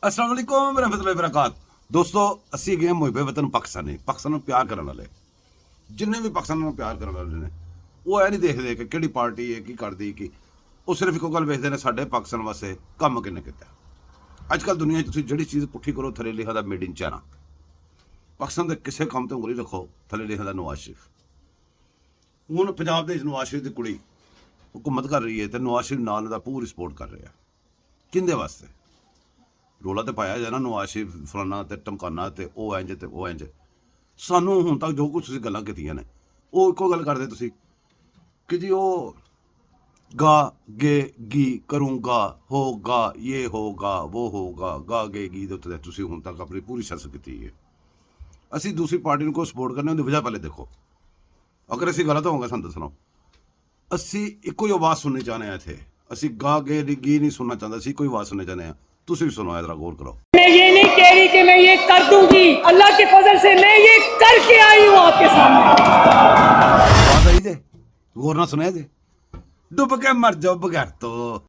अस्सलाम वालेकुम रहमतुल्लाहि व बरकात। दोस्तों ਅਸੀਂ ਗਏ ਮੁਹੱਬੇ ਵਤਨ ਪਾਕਿਸਤਾਨ ਨੂੰ ਪਿਆਰ ਕਰਨ ਵਾਲੇ ਜਿੰਨੇ ਵੀ ਪਾਕਿਸਤਾਨ ਨੂੰ ਪਿਆਰ ਕਰਨ ਵਾਲੇ ਨੇ ਉਹ ਇਹ ਨਹੀਂ ਦੇਖਦੇ ਕਿ ਕਿਹੜੀ ਪਾਰਟੀ ਹੈ ਕੀ ਕਰਦੀ ਕੀ ਉਹ ਸਿਰਫ ਇੱਕੋ ਗੱਲ ਵੇਖਦੇ ਨੇ ਸਾਡੇ ਪਾਕਿਸਤਾਨ ਵਾਸਤੇ ਕੰਮ ਕਿੰਨੇ ਕੀਤਾ। ਅੱਜ ਕੱਲ ਦੁਨੀਆ 'ਚ ਤੁਸੀਂ ਜਿਹੜੀ ਚੀਜ਼ ਪੁੱਠੀ ਕਰੋ ਥੱਲੇ ਲਿਖਿਆ ਦਾ ਮੇਡ ਇਨ ਚਾਈਨਾ। ਪਾਕਿਸਤਾਨ ਦੇ ਕਿਸੇ ਕੰਮ ਤੇ ਉਂਗਲੀ ਰੱਖੋ ਥੱਲੇ ਲਿਖਿਆ ਦਾ ਨਵਾਜ਼ ਸ਼ਰੀਫ। ਹੁਣ ਪੰਜਾਬ ਦੇ ਨਵਾਜ਼ ਸ਼ਰੀਫ ਦੀ ਕੁੜੀ ਹੁਕੂਮਤ ਕਰ ਰਹੀ ਹੈ ਤੇ ਨਵਾਜ਼ ਸ਼ਰੀਫ ਨਾਲ ਦਾ ਪੂਰੀ ਸਪੋਰਟ ਕਰ ਰਿਹਾ। ਕਿੰਦੇ ਵਾਸਤੇ ਰੋਲਾ ਤੇ ਪਾਇਆ ਜਾਣਾ ਨਵਾਜ਼ ਸ਼ਰੀਫ ਫਲਾਨਾ ਤੇ ਟਮਕਾਨਾ ਤੇ ਉਹ ਇੰਜ ਤੇ ਉਹ ਇੰਜ। ਸਾਨੂੰ ਹੁਣ ਤੱਕ ਜੋ ਕੁਝ ਤੁਸੀਂ ਗੱਲਾਂ ਕੀਤੀਆਂ ਨੇ ਉਹ ਇੱਕੋ ਗੱਲ ਕਰਦੇ ਤੁਸੀਂ ਕਿ ਜੀ ਉਹ ਗਾ ਗੇ ਗੀ ਕਰੂੰਗਾ ਹੋਗਾ ਇਹ ਹੋਗਾ ਉਹ ਹੋਗਾ ਗਾ ਗੇ ਗੀ ਦੇ ਉੱਤੇ ਤੁਸੀਂ ਹੁਣ ਤੱਕ ਆਪਣੀ ਪੂਰੀ ਸਿਆਸਤ ਕੀਤੀ ਹੈ। ਅਸੀਂ ਦੂਸਰੀ ਪਾਰਟੀ ਨੂੰ ਕੋਈ ਸਪੋਰਟ ਕਰਨੇ ਉਹਦੀ ਵਜ੍ਹਾ ਪਹਿਲੇ ਦੇਖੋ। ਅਗਰ ਅਸੀਂ ਗਲਤ ਹੋਵਾਂਗੇ ਸਾਨੂੰ ਦੱਸਣਾ। ਅਸੀਂ ਇੱਕੋ ਹੀ ਆਵਾਜ਼ ਸੁਣਨੀ ਚਾਹੁੰਦੇ ਹਾਂ ਇੱਥੇ। ਅਸੀਂ ਗਾ ਗੇ ਗੀ ਨਹੀਂ ਸੁਣਨਾ ਚਾਹੁੰਦੇ, ਅਸੀਂ ਇੱਕੋ ਹੀ ਆਵਾਜ਼ ਸੁਣਨਾ ਚਾਹੁੰਦੇ ਹਾਂ। तुम भी सुनो, जरा गौर करो। मैं ये नहीं कह रही कि मैं ये कर दूंगी, अल्लाह के फजल से मैं ये करके आई हूँ आपके सामने। आवाज आई जे, गौर ना सुने जे, डुब के मर जाओ बगैर तो।